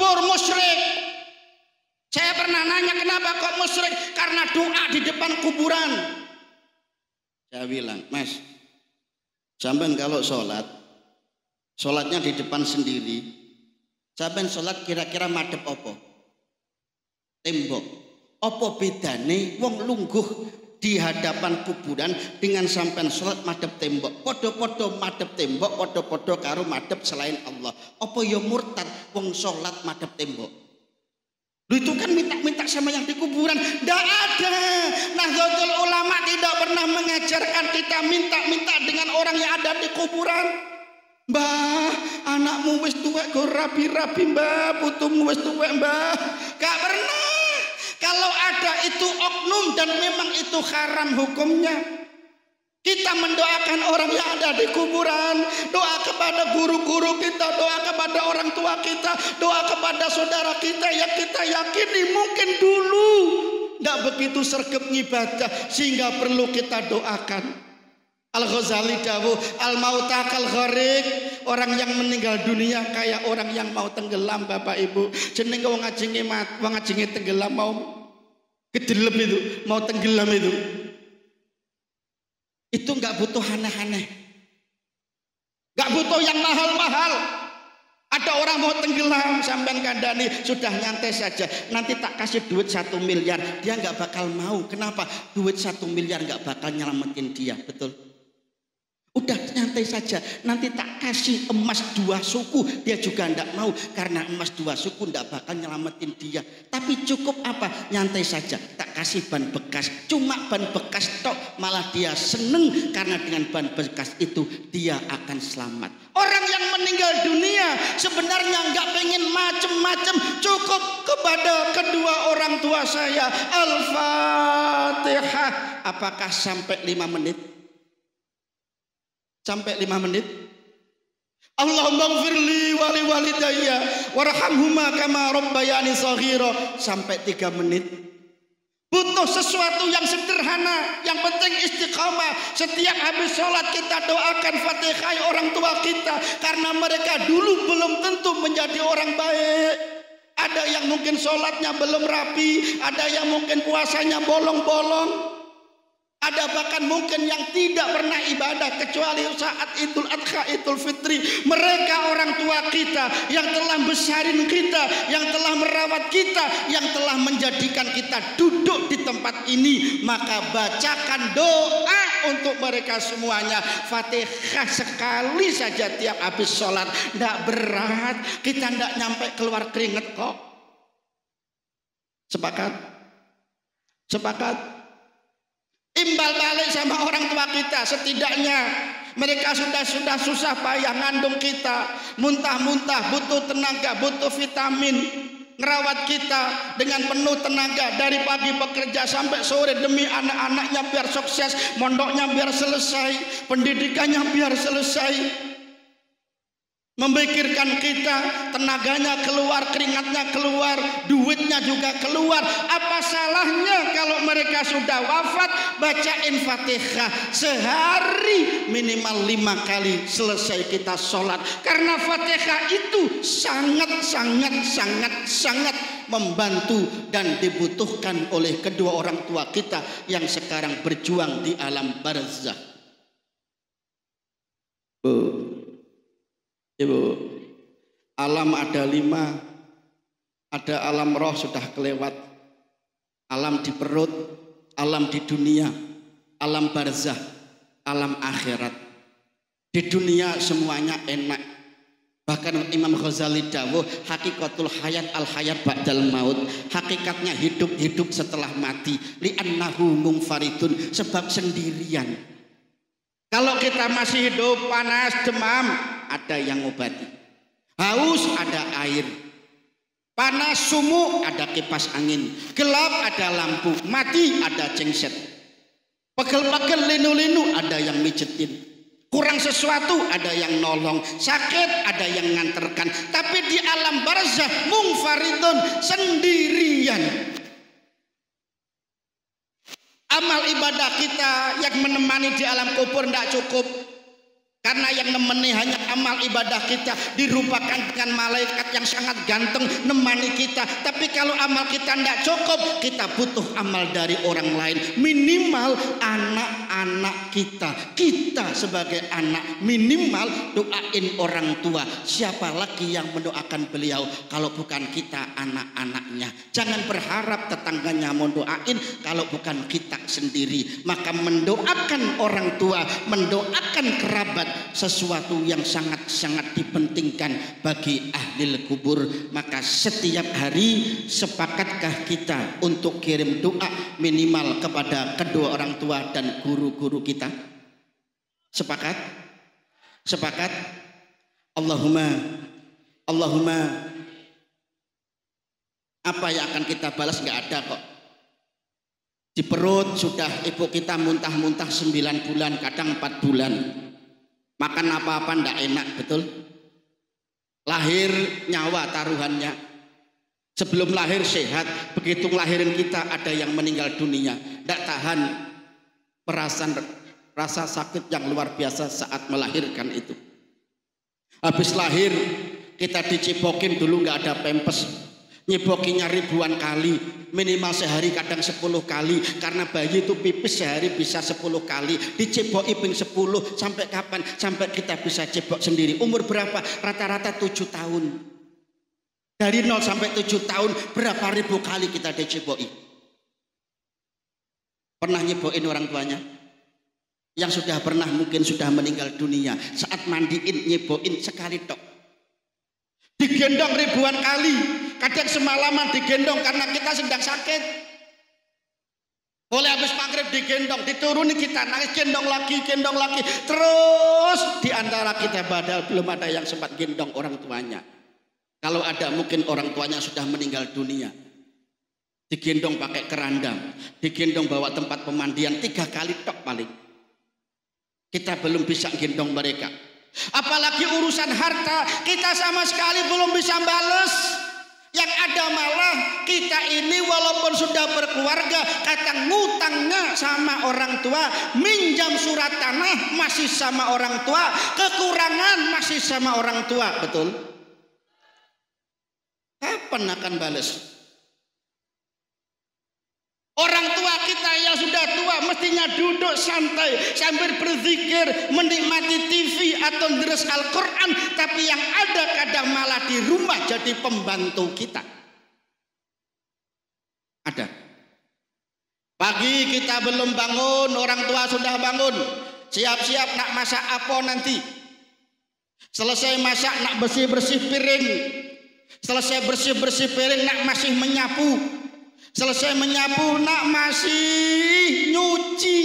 kufur, musyrik. Saya pernah nanya kenapa kok musyrik? Karena doa di depan kuburan. Saya bilang, Mas, sampean kalau sholatnya di depan sendiri, sampean sholat kira-kira madhep apa? Tembok. Apa bedane wong lungguh di hadapan kuburan dengan sampean sholat madhep tembok? Podo-podo madhep tembok, podo-podo karo madhep selain Allah. Apa ya murtad wong sholat madhep tembok? Lu itu kan minta-minta sama yang di kuburan. Tidak ada. Nahdlatul Ulama tidak pernah mengajarkan kita minta-minta dengan orang yang ada di kuburan. Mbah, anakmu wis tuwek go rapi-rapi mbah, putumu wis tuwek mbah. Gak pernah. Kalau ada itu oknum dan memang itu haram hukumnya. Kita mendoakan orang yang ada di kuburan, doa kepada guru-guru kita, doa kepada orang tua kita, doa kepada saudara kita yang kita yakini mungkin dulu tidak begitu sergap ibadah sehingga perlu kita doakan. Al-Ghazali dawuh, al-mauta kal gharik, orang yang meninggal dunia kayak orang yang mau tenggelam. Bapak Ibu, jeneng wong ngajenge tenggelam, mau kedelep itu, mau tenggelam itu nggak butuh aneh-aneh, nggak butuh yang mahal-mahal. Ada orang mau tenggelam, sampean kandani, sudah nyantai saja, nanti tak kasih duit 1 miliar, dia nggak bakal mau. Kenapa? Duit 1 miliar nggak bakal nyelamatin dia, betul? Udah nyantai saja, nanti tak kasih emas 2 suku, dia juga ndak mau, karena emas 2 suku ndak bakal nyelamatin dia. Tapi cukup apa? Nyantai saja, tak kasih ban bekas, cuma ban bekas tok, malah dia seneng karena dengan ban bekas itu dia akan selamat. Orang yang meninggal dunia sebenarnya nggak pengen macem-macem, cukup kepada kedua orang tua saya. Al-Fatihah. Apakah sampai 5 menit? Sampai 5 menit? Allahumma gfirli wali walidayya warhamhuma kama rabbayani shaghira. Sampai 3 menit. Butuh sesuatu yang sederhana, yang penting istiqamah. Setiap habis sholat kita doakan Fatihah orang tua kita, karena mereka dulu belum tentu menjadi orang baik. Ada yang mungkin sholatnya belum rapi, ada yang mungkin puasanya bolong-bolong. Ada bahkan mungkin yang tidak pernah ibadah kecuali saat Idul Adha, Idul Fitri. Mereka orang tua kita yang telah besarin kita, yang telah merawat kita, yang telah menjadikan kita duduk di tempat ini. Maka bacakan doa untuk mereka semuanya. Fatihah sekali saja tiap habis sholat. Tidak berat, kita tidak nyampe keluar keringet kok. Sepakat? Sepakat? Imbal balik sama orang tua kita, setidaknya mereka sudah susah payah ngandung kita, muntah-muntah, butuh tenaga, butuh vitamin, ngerawat kita dengan penuh tenaga dari pagi bekerja sampai sore demi anak-anaknya biar sukses, mondoknya biar selesai, pendidikannya biar selesai. Memikirkan kita, tenaganya keluar, keringatnya keluar, duitnya juga keluar. Apa salahnya kalau mereka sudah wafat, bacain Fatihah sehari minimal 5 kali selesai kita sholat. Karena Fatihah itu sangat membantu dan dibutuhkan oleh kedua orang tua kita yang sekarang berjuang di alam barzakh. Ibu, alam ada 5, ada alam roh sudah kelewat, alam di perut, alam di dunia, alam barzakh, alam akhirat. Di dunia semuanya enak. Bahkan Imam Ghazali dawuh, hakikatul hayat al hayat ba'dal maut. Hakikatnya hidup setelah mati. Li'annahu munfaridun, sebab sendirian. Kalau kita masih hidup, panas, demam, ada yang ngobati. Haus, ada air. Panas, sumuk, ada kipas angin. Gelap, ada lampu. Mati, ada cengset. Pegel-pegel, linu-linu, ada yang mijetin. Kurang sesuatu, ada yang nolong. Sakit, ada yang nganterkan. Tapi di alam barzakh munfaridun, sendirian. Amal ibadah kita yang menemani di alam kubur tidak cukup. Karena yang nemeni hanya amal ibadah kita, dirupakan dengan malaikat yang sangat ganteng nemani kita. Tapi kalau amal kita tidak cukup, kita butuh amal dari orang lain. Minimal anak-anak kita. Kita sebagai anak minimal doain orang tua. Siapa lagi yang mendoakan beliau kalau bukan kita anak-anaknya? Jangan berharap tetangganya mau doain kalau bukan kita sendiri. Maka mendoakan orang tua, mendoakan kerabat, sesuatu yang sangat-sangat dipentingkan bagi ahli kubur. Maka setiap hari sepakatkah kita untuk kirim doa minimal kepada kedua orang tua dan guru-guru kita? Sepakat? Sepakat? Allahumma apa yang akan kita balas? Nggak ada kok. Di perut sudah ibu kita muntah-muntah 9 bulan, kadang 4 bulan. Makan apa-apa ndak enak, betul? Lahir nyawa taruhannya. Sebelum lahir sehat, begitu lahirin kita ada yang meninggal dunia. Ndak tahan perasaan rasa sakit yang luar biasa saat melahirkan itu. Habis lahir kita dicipokin, dulu nggak ada pempes. Nyipokinya ribuan kali, minimal sehari kadang 10 kali, karena bayi itu pipis sehari bisa 10 kali. Diceboki ping 10 sampai kapan? Sampai kita bisa cebok sendiri. Umur berapa? Rata-rata 7 tahun. Dari 0 sampai 7 tahun berapa ribu kali kita diceboki? Pernah nyebokin orang tuanya? Yang sudah pernah mungkin sudah meninggal dunia, saat mandiin nyebokin sekali tok. Digendong ribuan kali, kadang semalaman digendong karena kita sedang sakit. Boleh habis maghrib digendong, dituruni kita nangis, gendong lagi, terus diantara kita badal belum ada yang sempat gendong orang tuanya. Kalau ada mungkin orang tuanya sudah meninggal dunia. Digendong pakai keranda, digendong bawa tempat pemandian 3 kali tok paling. Kita belum bisa gendong mereka. Apalagi urusan harta, kita sama sekali belum bisa bales. Yang ada malah kita ini walaupun sudah berkeluarga, kadang ngutangnya sama orang tua, minjam surat tanah masih sama orang tua, kekurangan masih sama orang tua, betul? Kapan akan bales? Orang tua kita yang sudah tua mestinya duduk santai sambil berzikir, menikmati TV atau deres Al-Quran. Tapi yang ada kadang malah di rumah jadi pembantu kita. Ada. Pagi kita belum bangun, orang tua sudah bangun. Siap-siap nak masak apa nanti. Selesai masak nak bersih-bersih piring. Selesai bersih-bersih piring nak masih menyapu. Selesai menyapu nak masih nyuci.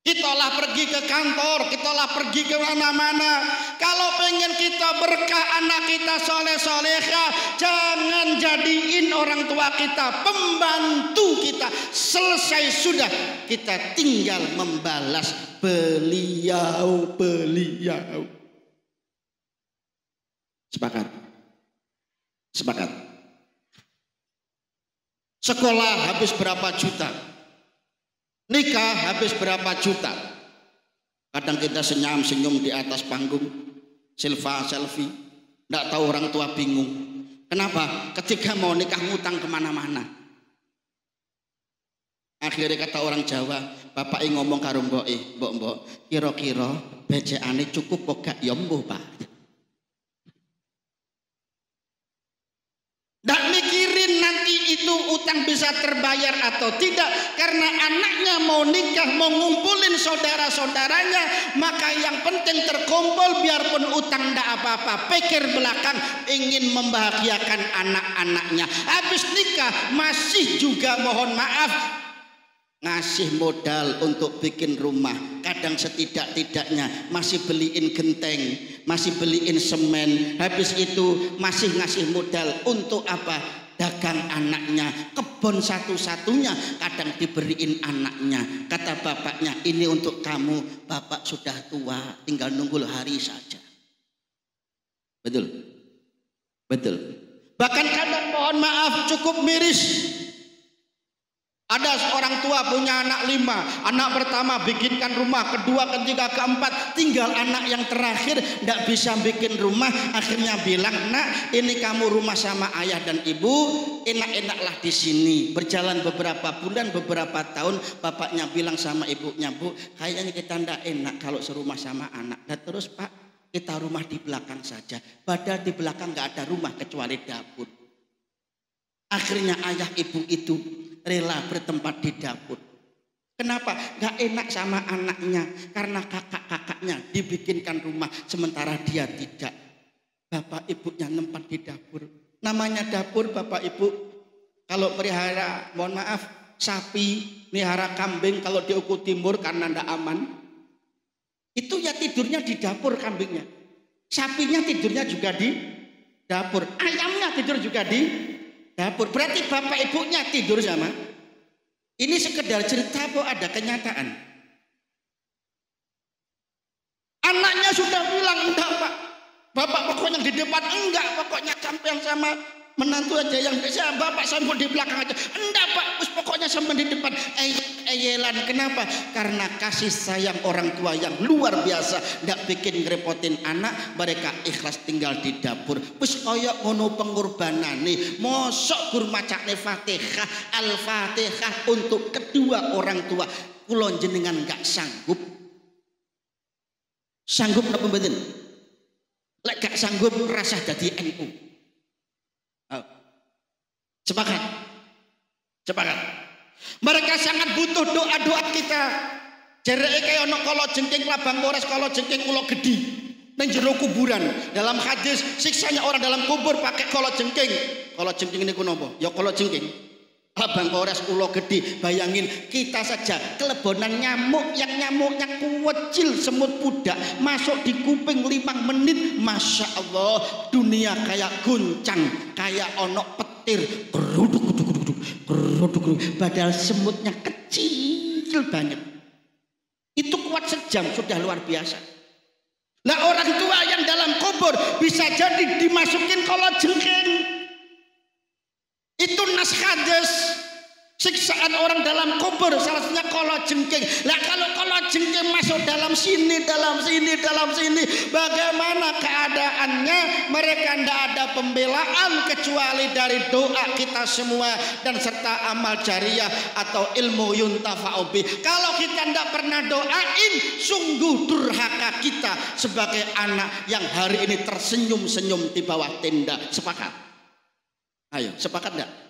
Kitalah pergi ke kantor, kitalah pergi ke mana-mana. Kalau pengen kita berkah, anak kita soleh-soleha, jangan jadiin orang tua kita pembantu kita. Selesai sudah, kita tinggal membalas beliau. Sepakat? Sepakat. Sekolah habis berapa juta, nikah habis berapa juta. Kadang kita senyum-senyum di atas panggung, selfie, tidak tahu orang tua bingung. Kenapa? Ketika mau nikah ngutang kemana-mana. Akhirnya kata orang Jawa, bapak ngomong karo mbok, kira-kira becekane cukup kok gak? Ya mbuh pak. Nggak mikirin nanti itu utang bisa terbayar atau tidak, karena anaknya mau nikah, mau ngumpulin saudara-saudaranya, maka yang penting terkumpul biarpun utang nggak apa-apa. Pikir belakang ingin membahagiakan anak-anaknya. Habis nikah masih juga mohon maaf ngasih modal untuk bikin rumah. Kadang setidak-tidaknya masih beliin genteng, masih beliin semen. Habis itu masih ngasih modal untuk apa? Dagang anaknya. Kebun satu-satunya kadang diberiin anaknya. Kata bapaknya, ini untuk kamu, bapak sudah tua, tinggal nunggu hari saja. Betul? Betul. Bahkan kadang mohon maaf cukup miris. Ada seorang tua punya anak 5. Anak pertama bikinkan rumah, kedua, ketiga, keempat, tinggal anak yang terakhir tidak bisa bikin rumah. Akhirnya bilang, nak, ini kamu rumah sama ayah dan ibu, enak-enaklah di sini. Berjalan beberapa bulan, beberapa tahun, bapaknya bilang sama ibunya, bu, kayaknya kita tidak enak kalau serumah sama anak. Dan terus, pak, kita rumah di belakang saja. Padahal di belakang nggak ada rumah kecuali dapur. Akhirnya ayah ibu itu rela bertempat di dapur. Kenapa? Gak enak sama anaknya, karena kakak-kakaknya dibikinkan rumah sementara dia tidak. Bapak ibunya nempat di dapur. Namanya dapur, bapak ibu, kalau pelihara, mohon maaf, sapi, pelihara kambing, kalau di Uku Timur karena ndak aman, itu ya tidurnya di dapur kambingnya. Sapinya tidurnya juga di dapur, ayamnya tidur juga di dapur. Berarti bapak ibunya tidur sama. Ini sekedar cerita kok, ada kenyataan. Anaknya sudah bilang, enggak pak, bapak pokoknya di depan, enggak, pokoknya sampai yang sama menantu aja yang bisa, bapak sampai di belakang aja. Enggak pak, pokoknya sampai di depan. Eyelan. Kenapa? Karena kasih sayang orang tua yang luar biasa, ndak bikin ngerepotin anak, mereka ikhlas tinggal di dapur. Wis kaya ngono pengorbanane. Mosok gur macane Fatihah, Al-Fatihah untuk kedua orang tua. Kula jenengan gak sanggup. Sanggup napa mboten? Lek gak sanggup rasah dadi NU. Sepakat? Sepakat. Mereka sangat butuh doa-doa kita. Jereke kaya ana kala jengking labang kores, kala jengking ula gedhi ning jero kuburan. Dalam hadis siksanya orang dalam kubur pakai kala jengking. Kala jengking niku napa? Ya kala jengking. Labang kores, ula gedhi. Bayangin kita saja kelebonan nyamuk yang nyamuknya kuwecil semut pudak masuk di kuping 5 menit, masya Allah dunia kayak guncang, kayak ono petir geruduk. Padahal semutnya kecil banget. Itu kuat sejam sudah luar biasa. Nah orang tua yang dalam kubur bisa jadi dimasukin kala jengking. Itu nas hadis. Siksaan orang dalam kubur salah satunya kala jengking. Lah kalau kala jengking masuk dalam sini, bagaimana keadaannya? Mereka tidak ada pembelaan kecuali dari doa kita semua dan serta amal jariah atau ilmu yuntafa'u bih. Kalau kita tidak pernah doain, sungguh durhaka kita sebagai anak yang hari ini tersenyum-senyum di bawah tenda. Sepakat? Ayo, sepakat enggak?